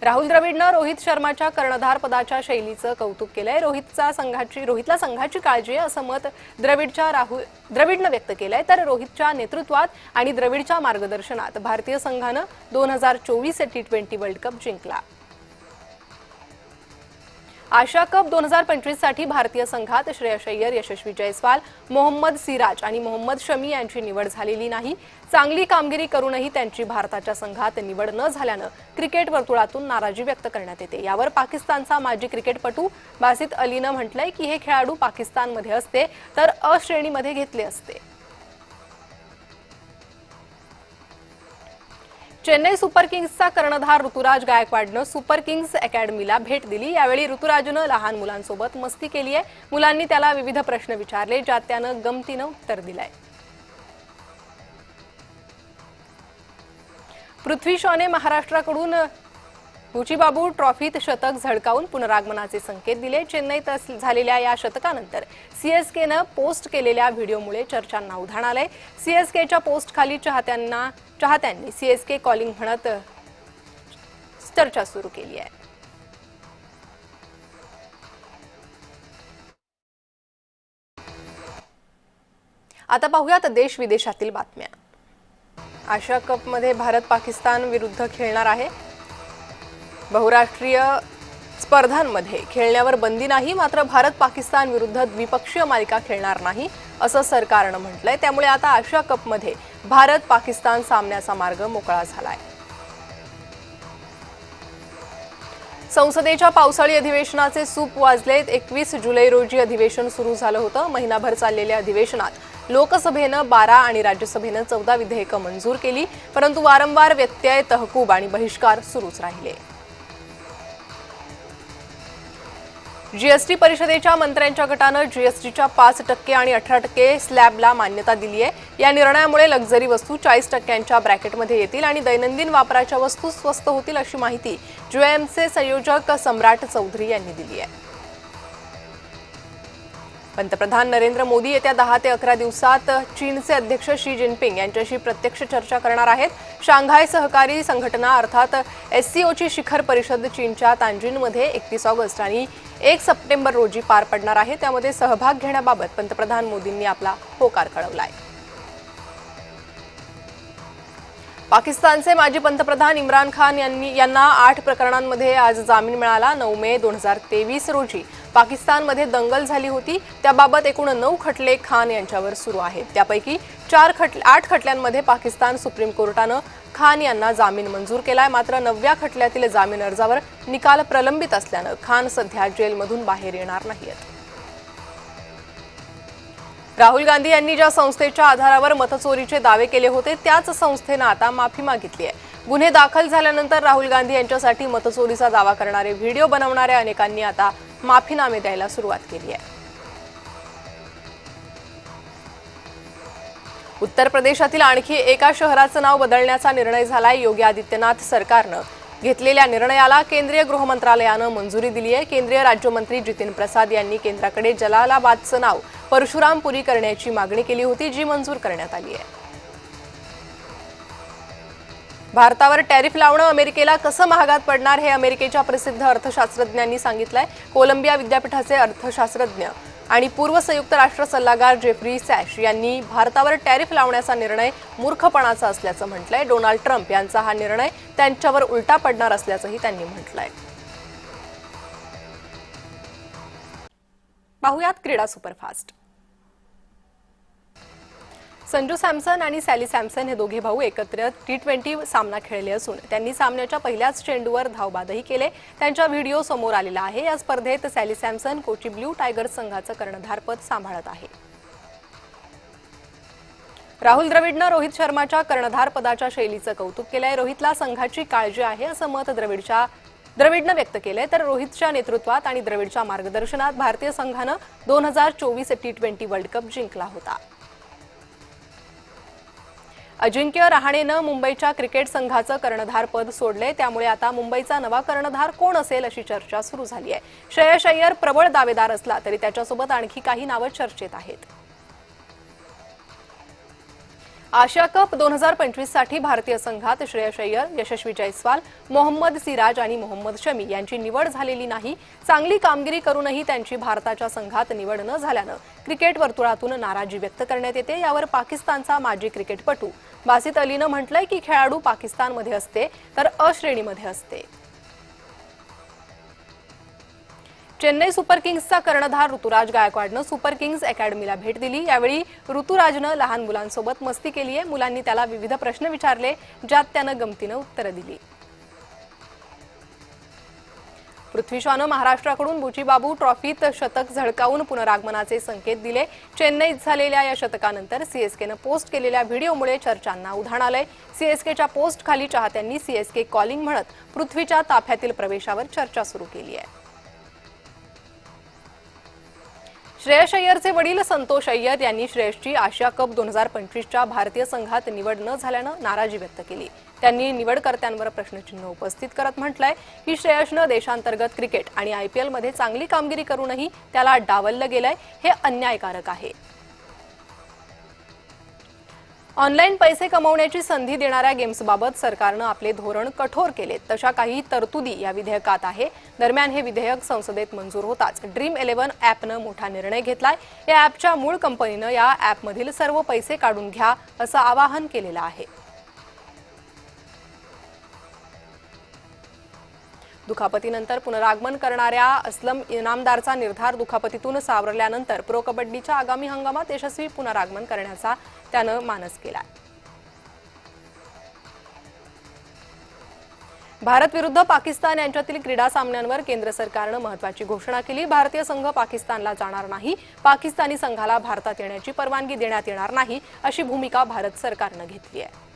राहुल द्रविडनं रोहित शर्माच्या कर्णधार पदाच्या शैलीचं कौतुक केलंय। रोहितला संघाची काळजी आहे असं मत द्रविडनं व्यक्त केलंय। तर रोहितच्या नेतृत्वात आणि द्रविडच्या मार्गदर्शनात भारतीय संघानं 2024 टी20 वर्ल्ड कप जिंकला। आशिया कप 2025 साठी भारतीय संघात श्रेयस अय्यर, यशस्वी जयस्वाल, मोहम्मद सिराज आणि मोहम्मद शमी यांची निवड झालेली नाही। चांगली कामगिरी करूनही त्यांची भारताच्या संघात निवड न झाल्यानं क्रिकेट वर्तुळातून नाराजी व्यक्त करण्यात येते। यावर पाकिस्तानचा माजी क्रिकेटपटू बासित अलीनं म्हटलंय की हे खेळाडू पाकिस्तानमध्ये असते तर अ श्रेणीमध्ये घेतले असते। चेन्नई सुपर किंग्सचा कर्णधार ऋतुराज गायकवाडनं सुपर किंग्स अकॅडमीला भेट दिली। यावेळी ऋतुराजनं लहान मुलांसोबत मस्ती केली आहे। मुलांनी त्याला विविध प्रश्न विचारले ज्यात त्यानं गमतीनं उत्तर दिलंय। पृथ्वी शॉने महाराष्ट्राकडून रुचीबाबू ट्रॉफीत शतक झळकावून पुनरागमनाचे संकेत दिले। चेन्नईत झालेल्या या शतकानंतर सीएसकेनं पोस्ट केलेल्या व्हिडिओमुळे चर्चांना उधाण आलंय। सीएसकेच्या पोस्टखाली चाहत्यांनी सीएसके कॉलिंग म्हणत चर्चा सुरू केली आहे। आता पाहूयात देश विदेशातील बातम्या। आशिया कप मध्ये भारत पाकिस्तान विरुद्ध खेळणार आहे। बहुराष्ट्रीय स्पर्धांमध्ये खेळण्यावर बंदी नाही, मात्र भारत पाकिस्तान विरुद्ध द्विपक्षीय मालिका खेळणार नाही असं सरकारनं म्हटलंय। त्यामुळे आता आशिया कप मध्ये भारत पाकिस्तान सामन्याचा मार्ग मोकळा झालाय। संसदेच्या पावसाळी अधिवेशनाचे सूप वाजलेत। 21 जुलै रोजी अधिवेशन सुरू झालं होतं। महिनाभर चाललेल्या अधिवेशनात लोकसभेनं 12 आणि राज्यसभेनं 14 विधेयकं मंजूर केली, परंतु वारंवार व्यत्यय, तहकूब आणि बहिष्कार सुरूच राहिले। जीएसटी परिषदेच्या मंत्र्यांच्या गटानं जीएसटीच्या 5% आणि 18% स्लॅबला मान्यता दिली आहे। या निर्णयामुळे लक्झरी वस्तू 40%च्या ब्रॅकेटमध्ये येतील आणि दैनंदिन वापराच्या वस्तू स्वस्त होतील अशी माहिती जीएमचे संयोजक सम्राट चौधरी यांनी दिली आहे। पंतप्रधान नरेंद्र मोदी येत्या 10 ते 11 दिवसात चीनचे अध्यक्ष शी जिनपिंग यांच्याशी प्रत्यक्ष चर्चा करणार आहेत। शांघाय सहकारी संघटना अर्थात एससीओची शिखर परिषद चीनच्या तांजिनमध्ये 31 ऑगस्ट आणि 1 सप्टेंबर रोजी पार पडणार आहे। त्यामध्ये सहभाग घेण्याबाबत पंतप्रधान मोदींनी आपला होकार कळवलाय। पाकिस्तानचे माजी पंतप्रधान इम्रान खान यांना 8 प्रकरणांमध्ये आज जामीन मिळाला। 9 मे 2023 रोजी पाकिस्तानमध्ये दंगल झाली होती। त्याबाबत एकूण 9 खटले खान यांच्यावर सुरू आहेत। त्यापैकी 8 खटल्यांमध्ये पाकिस्तान सुप्रीम कोर्टानं खान यांना जामीन मंजूर केलाय। मात्र 9व्या खटल्यातील जामीन अर्जावर निकाल प्रलंबित असल्यानं खान सध्या जेलमधून बाहेर येणार नाहीत। राहुल गांधी यांनी ज्या संस्थेच्या आधारावर मतचोरीचे दावे केले होते त्याच संस्थेनं आता माफी मागितली आहे। गुन्हे दाखल झाल्यानंतर राहुल गांधी यांच्यासाठी मतचोरीचा दावा करणारे व्हिडिओ बनवणाऱ्या अनेकांनी आता माफीनामे द्यायला सुरुवात केली आहे। उत्तर प्रदेशातील आणखी एका शहराचं नाव बदलण्याचा निर्णय झालाय। योगी आदित्यनाथ सरकारनं घेतलेल्या निर्णयाला केंद्रीय गृह मंत्रालयानं मंजुरी दिली आहे। केंद्रीय राज्यमंत्री जितिन प्रसाद यांनी केंद्राकडे जलालाबादचं नाव परशुरामपुरी करण्याची मागणी केली होती, जी मंजूर करण्यात आली आहे। भारतावर टॅरिफ लावणं अमेरिकेला कसं महागात पडणार हे अमेरिकेच्या प्रसिद्ध अर्थशास्त्रज्ञांनी सांगितलंय। कोलंबिया विद्यापीठाचे अर्थशास्त्रज्ञ आणि पूर्व संयुक्त राष्ट्र सल्लागार जेफ्री सॅश यांनी भारतावर टॅरिफ लावण्याचा निर्णय मूर्खपणाचा असल्याचं म्हटलंय। डोनाल्ड ट्रम्प यांचा हा निर्णय त्यांच्यावर उलटा पडणार असल्याचंही त्यांनी म्हटलंय। पाहुयात क्रीडा सुपरफास्ट। संजू सॅमसन आणि सॅली सॅमसन हे दोघे भाऊ एकत्र टी20 सामना खेळले असून त्यांनी सामन्याच्या पहिल्याच चेंडूवर धावबादही केले। त्यांचा व्हिडिओ समोर आलेला आहे। या स्पर्धेत Sally Samson Kochi blue tigers संघाचं कर्णधारपद सांभाळत आहे। राहुल द्रविडनं रोहित शर्माच्या कर्णधार पदाच्या शैलीचं कौतुक केलंय। रोहितला संघाची काळजी आहे असं मत द्रविडनं व्यक्त केलंय। तर रोहितच्या नेतृत्वात आणि द्रविडच्या मार्गदर्शनात भारतीय संघानं 2024 टी20 वर्ल्ड कप जिंकला होता। अजिंक्य रहाणेनं मुंबईच्या क्रिकेट संघाचं कर्णधारपद सोडले। त्यामुळे आता मुंबईचा नवा कर्णधार कोण असेल अशी चर्चा सुरू झाली आहे। श्रेयस अय्यर प्रबळ दावेदार असला तरी त्याच्यासोबत आणखी काही नावं चर्चेत आहेत। आशिया कप 2025 साठी भारतीय संघात श्रेयस अय्यर, यशस्वी जयस्वाल, मोहम्मद सिराज आणि मोहम्मद शमी यांची निवड झालेली नाही. चांगली कामगिरी करूनही त्यांची भारताच्या संघात निवड न झाल्यानं क्रिकेट वर्तुळातून नाराजी व्यक्त करण्यात येते. यावर पाकिस्तानचा माजी क्रिकेटपटू बासित अलीनं म्हटलंय की खेळाडू पाकिस्तानमध्ये असते तर अ श्रेणीमध्ये असते. चेन्नई सुपर किंग्सचा कर्णधार ऋतुराज गायकवाडनं सुपर किंग्स अकॅडमीला भेट दिली. यावेळी ऋतुराजनं लहान मुलांसोबत मस्ती केली आहे. मुलांनी त्याला विविध प्रश्न विचारले, ज्यात त्यानं गमतीनं उत्तरं दिली. पृथ्वी शॉनं महाराष्ट्राकडून बुचीबाबू ट्रॉफीत शतक झळकावून पुनरागमनाचे संकेत दिले. चेन्नईत झालेल्या या शतकानंतर सीएसकेनं पोस्ट केलेल्या व्हिडिओमुळे चर्चांना उधाण आलंय. सीएसकेच्या पोस्टखाली चाहत्यांनी सीएसके कॉलिंग म्हणत पृथ्वीच्या ताफ्यातील प्रवेशावर चर्चा सुरू केली आहे. श्रेयस अय्यरचे वडील संतोष अय्यर यांनी श्रेयसची आशिया कप 2025च्या भारतीय संघात निवड न झाल्यानं नाराजी व्यक्त केली. त्यांनी निवडकर्त्यांवर प्रश्नचिन्ह उपस्थित करत म्हटलंय की श्रेयसनं देशांतर्गत क्रिकेट आणि आयपीएलमध्ये चांगली कामगिरी करूनही त्याला डावललं गेलंय, हे अन्यायकारक आहे. ऑनलाईन पैसे कमवण्याची संधी देणाऱ्या गेम्सबाबत सरकारनं आपले धोरण कठोर केले. तशा काही तरतुदी या विधेयकात आहे. दरम्यान हे विधेयक संसदेत मंजूर होताच ड्रीम11 ॲपनं मोठा निर्णय घेतलाय. या ॲपच्या मूळ कंपनीनं या ॲपमधील सर्व पैसे काढून घ्या असं आवाहन केलेलं आहे. दुखापतीनंतर पुनरागमन करणाऱ्या असलम इनामदारचा निर्धार दुखापतीतून सावरल्यानंतर प्रो कबड्डीच्या आगामी हंगामात यशस्वी पुनरागमन करण्याचा त्यानं मानस केला. भारत विरुद्ध पाकिस्तान यांच्यातील क्रीडा सामन्यांवर केंद्र सरकारनं महत्त्वाची घोषणा केली. भारतीय संघ पाकिस्तानला जाणार नाही. पाकिस्तानी संघाला भारतात येण्याची परवानगी देण्यात येणार नाही, अशी भूमिका भारत सरकारनं घेतली आहे.